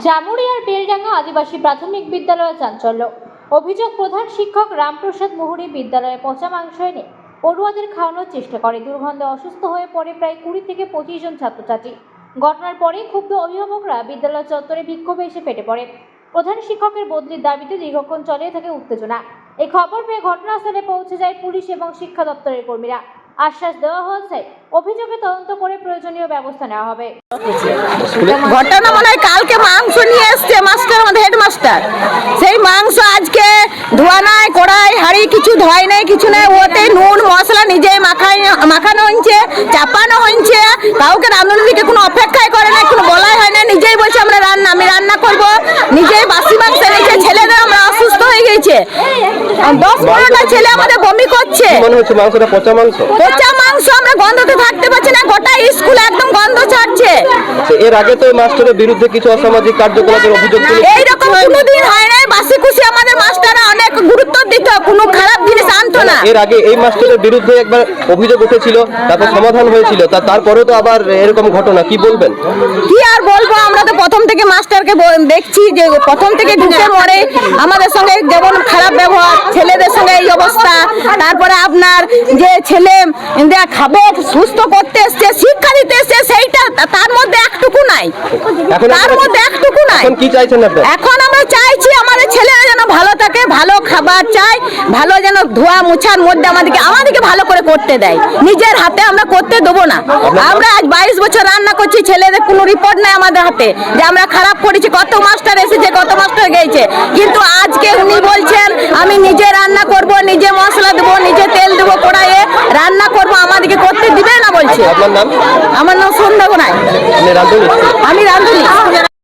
জামুরিয়ার বেলডাঙ্গা আদিবাসী প্রাথমিক বিদ্যালয়ে চাঞ্চল্য। অভিযোগ, প্রধান শিক্ষক রামপ্রসাদ মুহুরী বিদ্যালয়ে পচা মাংস এনে পড়ুয়াদের খাওয়ানোর চেষ্টা করে। দুর্গন্ধে অসুস্থ হয়ে পড়ে প্রায় 20 থেকে 25 জন ছাত্রছাত্রী। ঘটনার পরে ক্ষুব্ধ অভিভাবকরা বিদ্যালয় চত্বরে বিক্ষোভে এসে ফেটে পড়ে। প্রধান শিক্ষকের বদলির দাবিতে দীর্ঘক্ষণ চলে থাকে উত্তেজনা। এই খবর পেয়ে ঘটনাস্থলে পৌঁছে যায় পুলিশ এবং শিক্ষা দপ্তরের কর্মীরা। আশ্বাস দেওয়া হয়েছে অভিযোগে তদন্ত করে প্রয়োজনীয় ব্যবস্থা নেওয়া হবে। ঘটনা মনে হয় কালকে মাংস নিয়ে এসছে মাস্টার, আমাদের হেডমাস্টার। সেই মাংস আজকে ধোয়া নাই, কড়াই হাঁড়ি কিছু ধোয় নাই, কিছু নাই। ওতে নুন মশলা নিজেই মাখানো হয়েছে, চাপানো হয়েছে। কাউকে রাঁধুনিকে কোনো অপেক্ষাই করে না, কোনো বলাই হয় না। নিজেই বলছে আমি রান্না করব। নিজেই বাসি মাংস এনেছে। ছেলেদের আমরা অসুস্থ হয়ে গেছে। 10-15টা ছেলে আমাদের বমি করছে। মনে হচ্ছে মাংসটা পচা মাংস। পচা মাংস, আমরা গন্ধতে থাকতে পারছি না। গোটা স্কুল একদম গন্ধ ছাড়ছে। এর আগে তো মাস্টারের বিরুদ্ধে কিছু অসামাজিক কার্যকলাপের অভিযোগ ছিল। এইরকম কোনোদিন হয় নাই। বাসি খুশি আমাদের মাস্টাররা অনেক গুরুত্ব দিত, কোনো খারাপ জিনিস আনতো না। এর আগে এই মাস্টারের বিরুদ্ধে একবার অভিযোগ উঠেছিল, তারপর সমাধান হয়েছিল। তারপরে তো আবার এরকম ঘটনা, কি বলবেন? কি আর বলবো, আমরা তো প্রথম থেকে মাস্টারকে দেখছি যে প্রথম থেকে ঢুকে মরে আমাদের সঙ্গে যেমন খারাপ ব্যবহার, ছেলেদের সঙ্গে এই অবস্থা। তারপরে আপনার যে ছেলে খাবে সুস্থ করতে এসছে, শিক্ষা দিতে এসছে, সেইটা তার মধ্যে একটুকু নাই। এখন কি চাইছেন আপনারা? এখন আমরা চাইছি আমাদের ছেলেরা যেন ভালো থাকে, ভালো খাবার চাই, ভালো যেন ধোয়া মোছার মধ্যে আমাদেরকে ভালো করে করতে দেয়। নিজের হাতে আমরা করতে দেবো না। আমরা আজ 22 বছর রান্না করছি, ছেলেদের কোনো রিপোর্ট নাই আমাদের হাতে যে আমরা খারাপ করেছি। কত মাস্টার এসেছে, কত মাস্টার গেছে, কিন্তু আজকে উনি বলছেন আমি নিজে রান্না করব, নিজে মশলা দেবো, নিজে তেল দেবো, কড়াইয়ে রান্না করবো, আমাদেরকে করতে দিবে না বলছে। আপনার নাম? আমার নাম সন্ধ্যা গোনাই। আপনি রাঁধুনি? আমি রাঁধুনি।